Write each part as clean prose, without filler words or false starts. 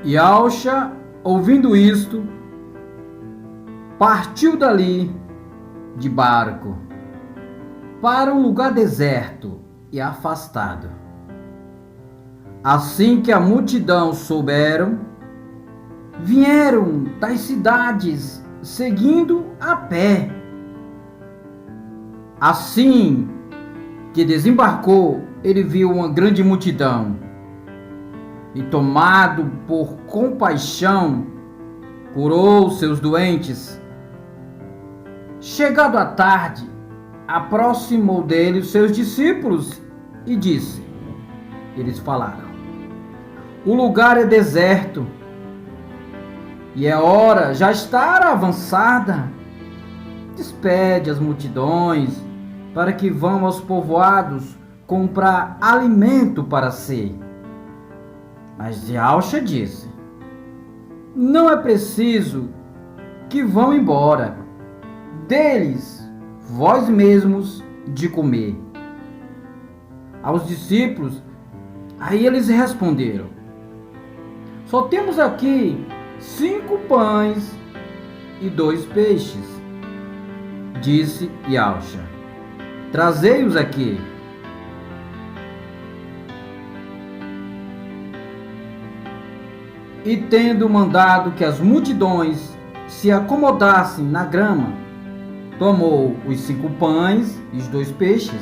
E Alcha, ouvindo isto, partiu dali de barco para um lugar deserto e afastado. Assim que a multidão souberam, vieram das cidades seguindo a pé. Assim que desembarcou, ele viu uma grande multidão e, tomado por compaixão, curou seus doentes. Chegado a tarde, aproximou dele os seus discípulos e disse: eles falaram: o lugar é deserto e a hora já está avançada. Despede as multidões para que vão aos povoados comprar alimento para si. Mas Alcha disse: não é preciso que vão embora. Deles vós mesmos de comer. Aos discípulos, aí eles responderam: só temos aqui 5 pães e 2 peixes. Disse Alcha: trazei-os aqui. E tendo mandado que as multidões se acomodassem na grama, tomou os 5 pães e os 2 peixes,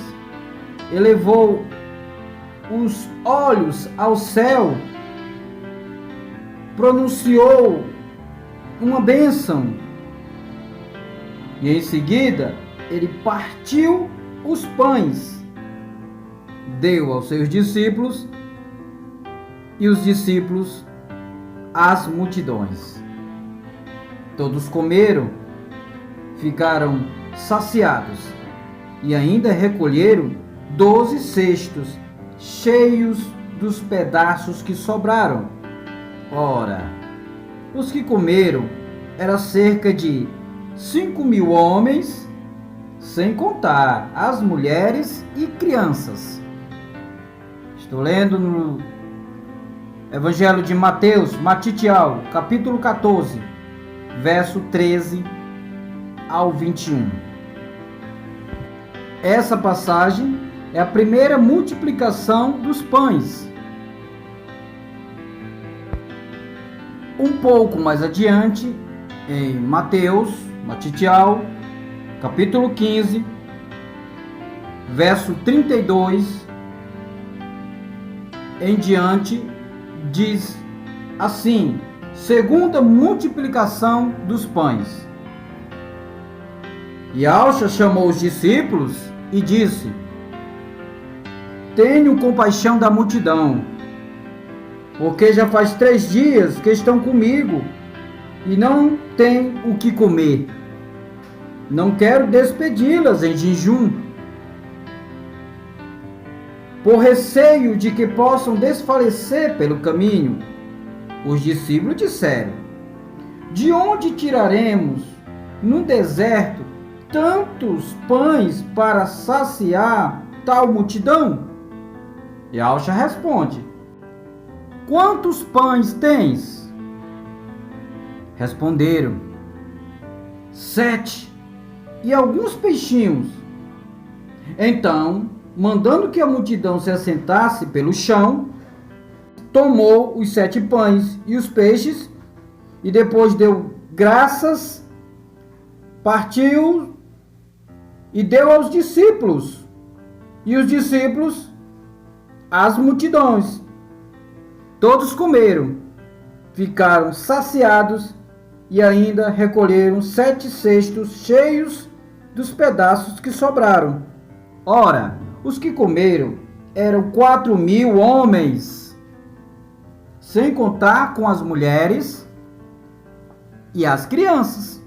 elevou os olhos ao céu, pronunciou uma bênção e em seguida ele partiu os pães, deu aos seus discípulos e os discípulos às multidões. Todos comeram, ficaram saciados e ainda recolheram 12 cestos cheios dos pedaços que sobraram. Ora, os que comeram eram cerca de 5.000 homens, sem contar as mulheres e crianças. Estou lendo no Evangelho de Mateus, Matitial, capítulo 14, verso 13 ao 21. Essa passagem é a primeira multiplicação dos pães. Um pouco mais adiante, em Mateus, Matitial, capítulo 15, verso 32 em diante, diz assim: segunda multiplicação dos pães. E Alcha chamou os discípulos e disse: tenho compaixão da multidão, porque já faz 3 dias que estão comigo e não têm o que comer. Não quero despedi-las em jejum, por receio de que possam desfalecer pelo caminho. Os discípulos disseram: de onde tiraremos no deserto tantos pães para saciar tal multidão? E Alcha responde: quantos pães tens? Responderam: 7 e alguns peixinhos. Então, mandando que a multidão se assentasse pelo chão, tomou os 7 pães e os peixes, e depois deu graças, partiu e deu aos discípulos, e os discípulos às multidões. Todos comeram, ficaram saciados e ainda recolheram 7 cestos cheios dos pedaços que sobraram. Ora, os que comeram eram 4.000 homens, sem contar com as mulheres e as crianças.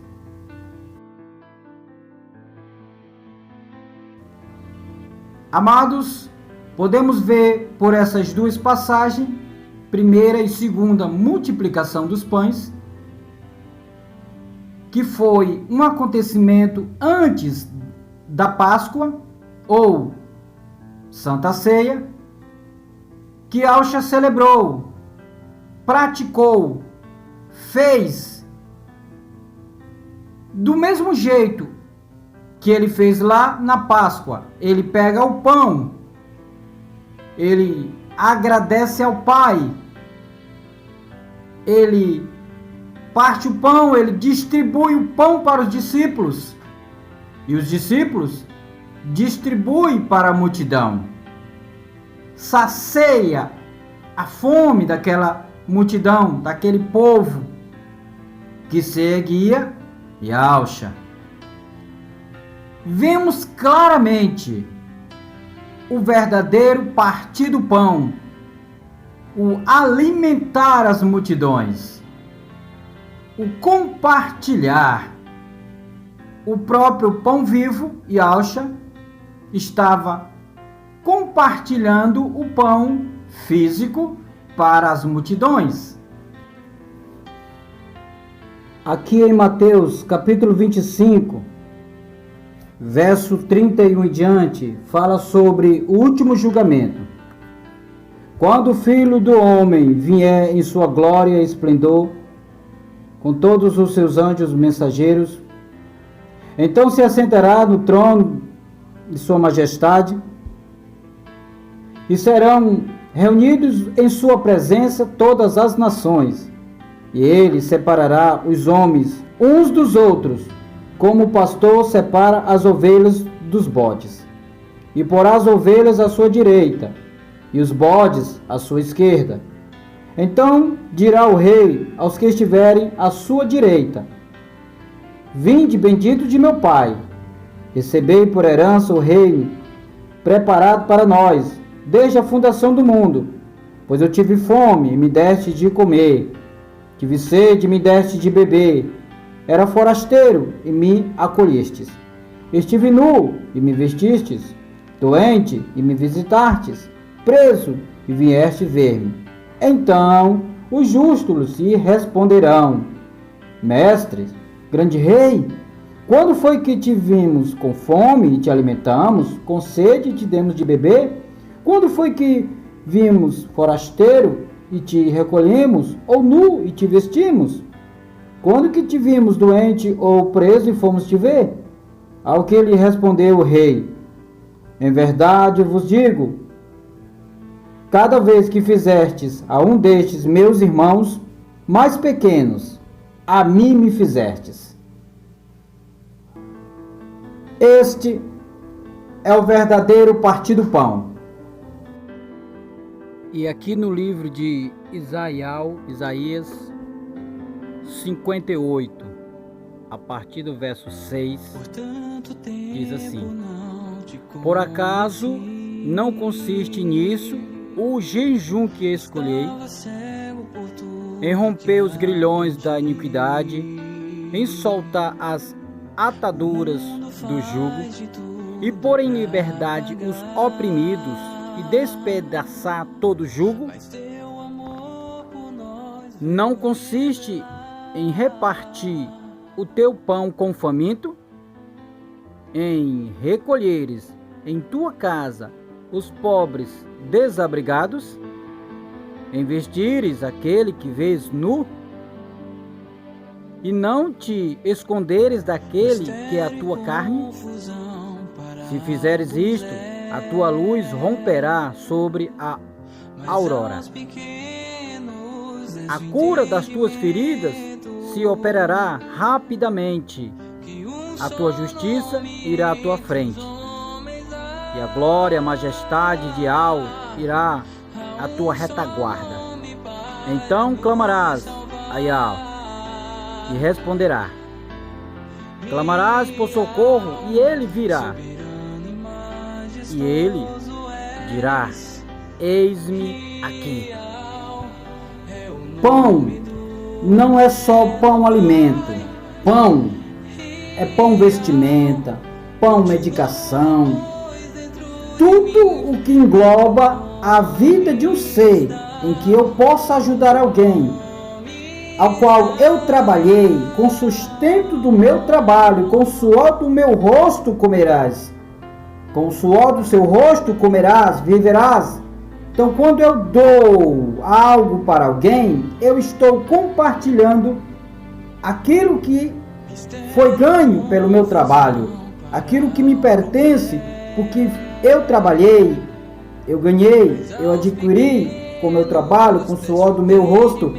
Amados, podemos ver por essas 2 passagens, primeira e segunda multiplicação dos pães, que foi um acontecimento antes da Páscoa ou Santa Ceia, que Alcha celebrou praticou, fez do mesmo jeito que ele fez lá na Páscoa. Ele pega o pão, ele agradece ao Pai, ele parte o pão, ele distribui o pão para os discípulos, e os discípulos distribuem para a multidão, sacia a fome daquela multidão, daquele povo que seguia Yahshua. Vemos claramente o verdadeiro partir do pão, o alimentar as multidões, o compartilhar. O próprio pão vivo, Yahshua, estava compartilhando o pão físico para as multidões. Aqui em Mateus capítulo 25, verso 31 em diante, fala sobre o último julgamento. Quando o Filho do Homem vier em sua glória e esplendor, com todos os seus anjos mensageiros, então se assentará no trono de sua majestade, e serão reunidos em sua presença todas as nações, e ele separará os homens uns dos outros, como o pastor separa as ovelhas dos bodes, e porá as ovelhas à sua direita, e os bodes à sua esquerda. Então dirá o rei aos que estiverem à sua direita: Vinde, bendito de meu Pai, recebei por herança o reino preparado para nós desde a fundação do mundo. Pois eu tive fome e me deste de comer, tive sede e me deste de beber, era forasteiro e me acolhestes, estive nu e me vestistes, doente e me visitastes, preso e vieste ver-me. Então os justos lhe responderão: Mestre, grande rei, quando foi que te vimos com fome e te alimentamos, com sede e te demos de beber? Quando foi que vimos forasteiro e te recolhemos, ou nu e te vestimos? Quando que te vimos doente ou preso e fomos te ver? Ao que lhe respondeu o rei: Em verdade vos digo, cada vez que fizestes a um destes meus irmãos mais pequenos, a mim me fizestes. Este é o verdadeiro partir do pão. E aqui no livro de Isaías 58, a partir do verso 6, diz assim: Por acaso não consiste nisso o jejum que escolhei, em romper os grilhões da iniquidade, em soltar as ataduras do jugo, e pôr em liberdade os oprimidos, e despedaçar todo jugo? Não consiste em repartir o teu pão com o faminto, em recolheres em tua casa os pobres desabrigados, em vestires aquele que vês nu, e não te esconderes daquele que é a tua carne? Se fizeres isto, a tua luz romperá sobre a aurora. A cura das tuas feridas se operará rapidamente. A tua justiça irá à tua frente. E a glória, a majestade de Al irá à tua retaguarda. Então clamarás a Yah e responderá. Clamarás por socorro e ele virá. E ele dirá: Eis-me aqui. Pão não é só pão alimento. Pão é pão vestimenta, pão medicação. Tudo o que engloba a vida de um ser em que eu possa ajudar alguém, ao qual eu trabalhei, com sustento do meu trabalho, com o suor do meu rosto comerás. Com o suor do seu rosto comerás, viverás. Então, quando eu dou algo para alguém, eu estou compartilhando aquilo que foi ganho pelo meu trabalho, aquilo que me pertence, porque eu trabalhei, eu ganhei, eu adquiri com o meu trabalho, com o suor do meu rosto,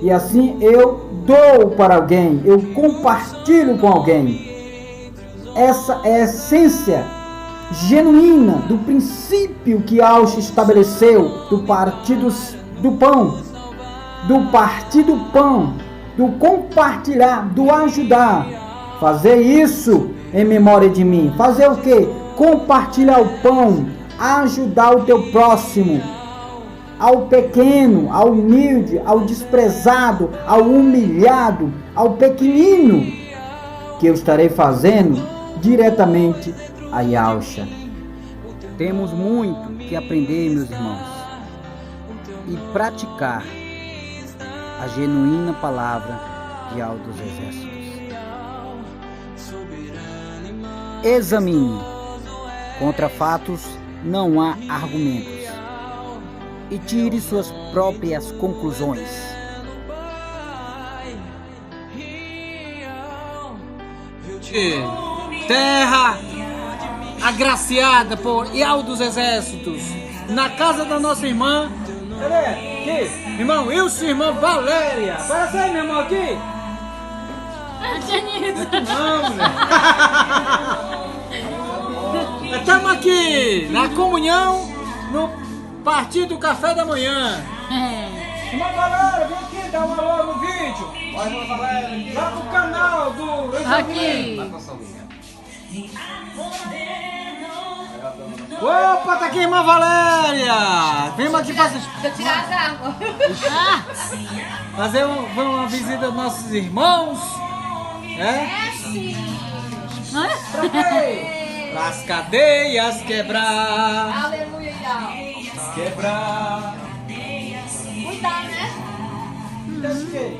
e assim eu dou para alguém, eu compartilho com alguém. Essa é a essência genuína do princípio que Auschwitz estabeleceu do partido do pão, do compartilhar, do ajudar. Fazer isso em memória de mim. Fazer o quê? Compartilhar o pão, ajudar o teu próximo, ao pequeno, ao humilde, ao desprezado, ao humilhado, ao pequenino, que eu estarei fazendo diretamente a Yalcha. Temos muito que aprender, meus irmãos, e praticar a genuína palavra de Alto dos Exércitos. Examine. Contra fatos não há argumentos. E tire suas próprias conclusões. Terra agraciada por Alto dos Exércitos, na casa da nossa irmã. Cadê? Aqui. Irmão Wilson e irmã Valéria. Aparece aí, meu irmão, aqui. Não, mulher. Estamos aqui na comunhão, no Partido Café da Manhã. Irmã Valéria, vem aqui dar um alô no vídeo. Olha, irmã Valéria, lá no canal do aqui. Opa, tá aqui, irmã Valéria! Vem aqui fazer. Deixa eu tirar as águas. Fazer uma visita aos nossos irmãos. É? Sim. Pra quê? Pras cadeias quebrar. Aleluia, Quebrar. cuidado, né? Deixa o quê?